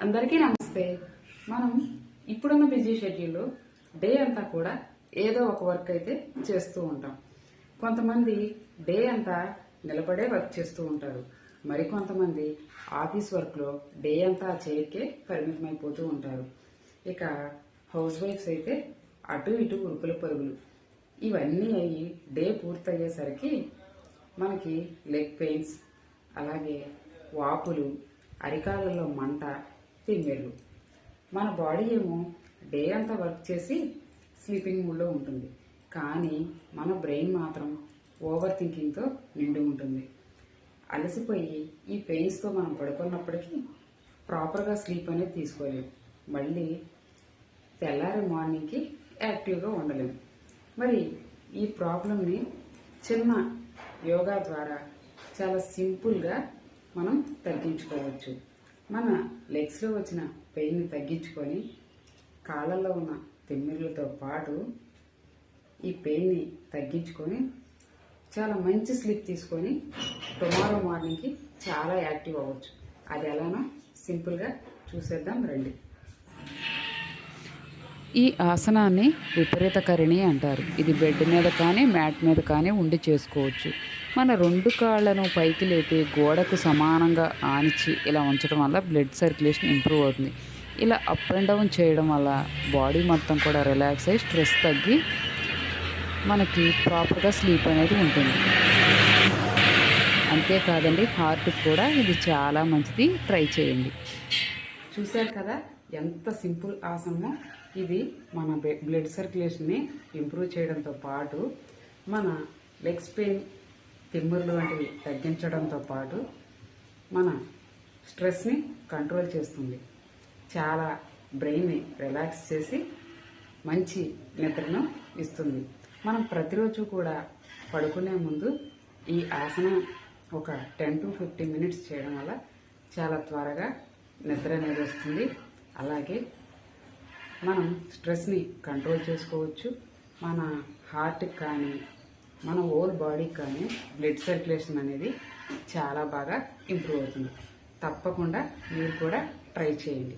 అందరికీ నమస్తే. మనం ఇప్పుడున్న బిజీ షెడ్యూల్లో డే అంతా కూడా ఏదో ఒక వర్క్ అయితే చేస్తూ ఉంటాం. కొంతమంది డే అంతా నిలబడే వర్క్ చేస్తూ ఉంటారు. మరికొంతమంది ఆఫీస్ వర్క్లో డే అంతా చైర్కే పరిమితమైపోతూ ఉంటారు. ఇక హౌస్ వైఫ్స్ అయితే అటు ఇటు ఉరుకుల పరుగులు. ఇవన్నీ అయ్యి డే పూర్తయ్యేసరికి మనకి లెగ్ పెయిన్స్, అలాగే వాపులు, అరికాళ్ళలో మంట, తిమ్మెర్లు. మన బాడీ ఏమో డే అంతా వర్క్ చేసి స్లీపింగ్ మూడ్లో ఉంటుంది, కానీ మన బ్రెయిన్ మాత్రం ఓవర్ థింకింగ్తో నిండి ఉంటుంది. అలసిపోయి ఈ పెయిన్స్తో మనం పడుకున్నప్పటికీ ప్రాపర్గా స్లీప్ అనేది తీసుకోలేము. మళ్ళీ తెల్లారి మార్నింగ్కి యాక్టివ్గా ఉండలేము. మరి ఈ ప్రాబ్లంని చిన్న యోగా ద్వారా చాలా సింపుల్గా మనం తగ్గించుకోవచ్చు. మన లెగ్స్లో వచ్చిన పెయిన్ని తగ్గించుకొని కాళ్ళల్లో ఉన్న తిమ్మిర్లతో పాటు ఈ పెయిన్ని తగ్గించుకొని చాలా మంచి స్లీప్ తీసుకొని టుమారో మార్నింగ్కి చాలా యాక్టివ్ అవ్వచ్చు. అది ఎలానో సింపుల్గా చూసేద్దాం రండి. ఈ ఆసనాన్ని విపరీతకరిణి అంటారు. ఇది బెడ్ మీద కానీ మ్యాట్ మీద కానీ ఉండి చేసుకోవచ్చు. మన రెండు కాళ్ళను పైకి లేపి గోడకు సమానంగా ఆనిచి ఇలా ఉంచడం వల్ల బ్లడ్ సర్క్యులేషన్ ఇంప్రూవ్ అవుతుంది. ఇలా అప్ అండ్ డౌన్ చేయడం వల్ల బాడీ మొత్తం కూడా రిలాక్స్ అయ్యి స్ట్రెస్ తగ్గి మనకి ప్రాపర్గా స్లీప్ అనేది ఉంటుంది. అంతేకాదండి, హార్ట్కి కూడా ఇది చాలా మంచిది. ట్రై చేయండి. చూశారు కదా ఎంత సింపుల్ ఆసనమో. ఇది మన బ్లడ్ సర్క్యులేషన్ని ఇంప్రూవ్ చేయడంతో పాటు మన లెగ్స్ పెయిన్, తిమ్ముర్లు వంటివి తగ్గించడంతో పాటు మన స్ట్రెస్ని కంట్రోల్ చేస్తుంది. చాలా బ్రెయిన్ని రిలాక్స్ చేసి మంచి నిద్రను ఇస్తుంది. మనం ప్రతిరోజు కూడా పడుకునే ముందు ఈ ఆసనం ఒక 10 to 15 minutes చేయడం వల్ల చాలా త్వరగా నిద్ర అనేది వస్తుంది. అలాగే మనం స్ట్రెస్ని కంట్రోల్ చేసుకోవచ్చు. మన హార్ట్కి కానీ మన హోల్ బాడీకి కానీ బ్లడ్ సర్క్యులేషన్ అనేది చాలా బాగా ఇంప్రూవ్ అవుతుంది. తప్పకుండా మీరు కూడా ట్రై చేయండి.